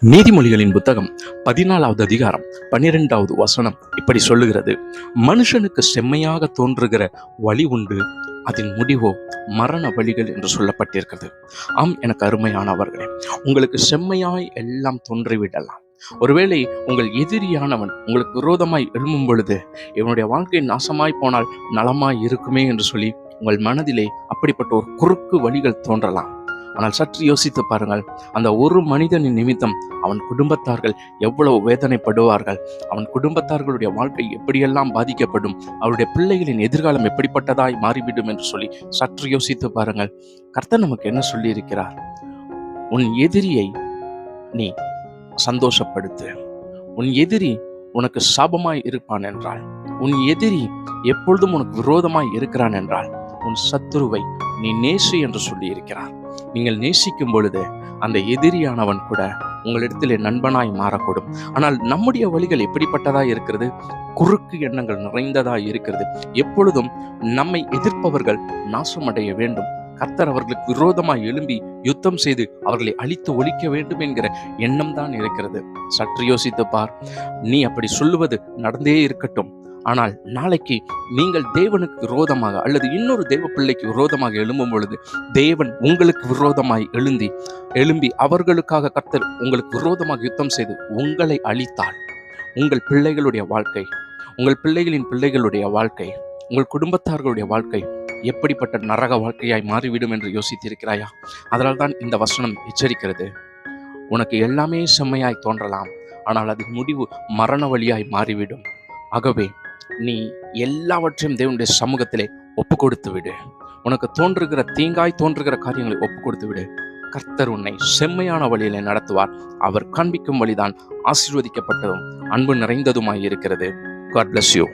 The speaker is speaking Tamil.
நீதிமொழிகளின் புத்தகம் 14வது அதிகாரம் 12வது வசனம் இப்படி சொல்லுகிறது. மனுஷனுக்கு செம்மையாக தோன்றுகிற வழி உண்டு, அதன் முடிவோ மரண வழிகள் என்று சொல்லப்பட்டிருக்கிறது. ஆம், எனக்கு அருமையானவர்களே, உங்களுக்கு செம்மையாய் எல்லாம் தோன்றிவிடலாம். ஒருவேளை உங்கள் எதிரியானவன் உங்களுக்கு விரோதமாய் எழும்பும் பொழுது, இவனுடைய வாழ்க்கை நாசமாய் போனால் நலமாய் இருக்குமே என்று சொல்லி உங்கள் மனதிலே அப்படிப்பட்ட ஒரு குறுக்கு வழிகள் தோன்றலாம். ஆனால் சற்று யோசித்து பாருங்கள், அந்த ஒரு மனிதனின் நிமித்தம் அவன் குடும்பத்தார்கள் எவ்வளவு வேதனைப்படுவார்கள், அவன் குடும்பத்தார்களுடைய வாழ்க்கை எப்படியெல்லாம் பாதிக்கப்படும், அவருடைய பிள்ளைகளின் எதிர்காலம் எப்படிப்பட்டதாய் மாறிவிடும் என்று சொல்லி சற்று யோசித்து பாருங்கள். கர்த்தர் நமக்கு என்ன சொல்லி இருக்கிறார்? உன் எதிரியை நீ சந்தோஷப்படுத்து. உன் எதிரி உனக்கு சாபமாய் இருப்பான் என்றால், உன் எதிரி எப்பொழுதும் உனக்கு விரோதமாய் இருக்கிறான் என்றால், உன் சத்துருவை நீ நேசி என்று சொல்லி இருக்கிறார். நீங்கள் நேசிக்கும் பொழுது அந்த எதிரியானவன் கூட உங்களிடத்தில் நண்பனாய் மாறக்கூடும். ஆனால் நம்முடைய வழிகள் எப்படிப்பட்டதாய் இருக்கிறது? குறுக்கு எண்ணங்கள் நிறைந்ததாய் இருக்கிறது. எப்பொழுதும் நம்மை எதிர்ப்பவர்கள் நாசமடைய வேண்டும், கர்த்தர் அவர்களுக்கு விரோதமாய் எழும்பி யுத்தம் செய்து அவர்களை அழித்து ஒழிக்க வேண்டும் என்கிற எண்ணம் தான் இருக்கிறது. சற்று யோசித்து பார். நீ அப்படி சொல்லுவது நடந்தே இருக்கட்டும், ஆனால் நாளைக்கு நீங்கள் தேவனுக்கு விரோதமாக அல்லது இன்னொரு தேவ பிள்ளைக்கு விரோதமாக எழும்பும் பொழுது, தேவன் உங்களுக்கு விரோதமாய் எழும்பி அவர்களுக்காக கர்த்தர் உங்களுக்கு விரோதமாக யுத்தம் செய்து உங்களை அழித்தால், உங்கள் பிள்ளைகளுடைய வாழ்க்கை, உங்கள் பிள்ளைகளின் பிள்ளைகளுடைய வாழ்க்கை, உங்கள் குடும்பத்தார்களுடைய வாழ்க்கை எப்படிப்பட்ட நரக வாழ்க்கையாய் மாறிவிடும் என்று யோசித்திருக்கிறாயா? அதனால் தான் இந்த வசனம் எச்சரிக்கிறது. உனக்கு எல்லாமே செம்மையாய் தோன்றலாம், ஆனால் அது முடிவு மரண வழியாய் மாறிவிடும். ஆகவே நீ எல்லாவற்றையும் தேவனுடைய சமூகத்திலே ஒப்பு கொடுத்து விடு. உனக்கு தோன்றுகிற தீங்காய் தோன்றுகிற காரியங்களை ஒப்பு கொடுத்து விடு. கர்த்தர் உன்னை செம்மையான வழியிலே நடத்துவார். அவர் காண்பிக்கும் வழிதான் ஆசீர்வதிக்கப்பட்டதும் அன்பு நிறைந்ததுமாய் இருக்கிறது. God bless you.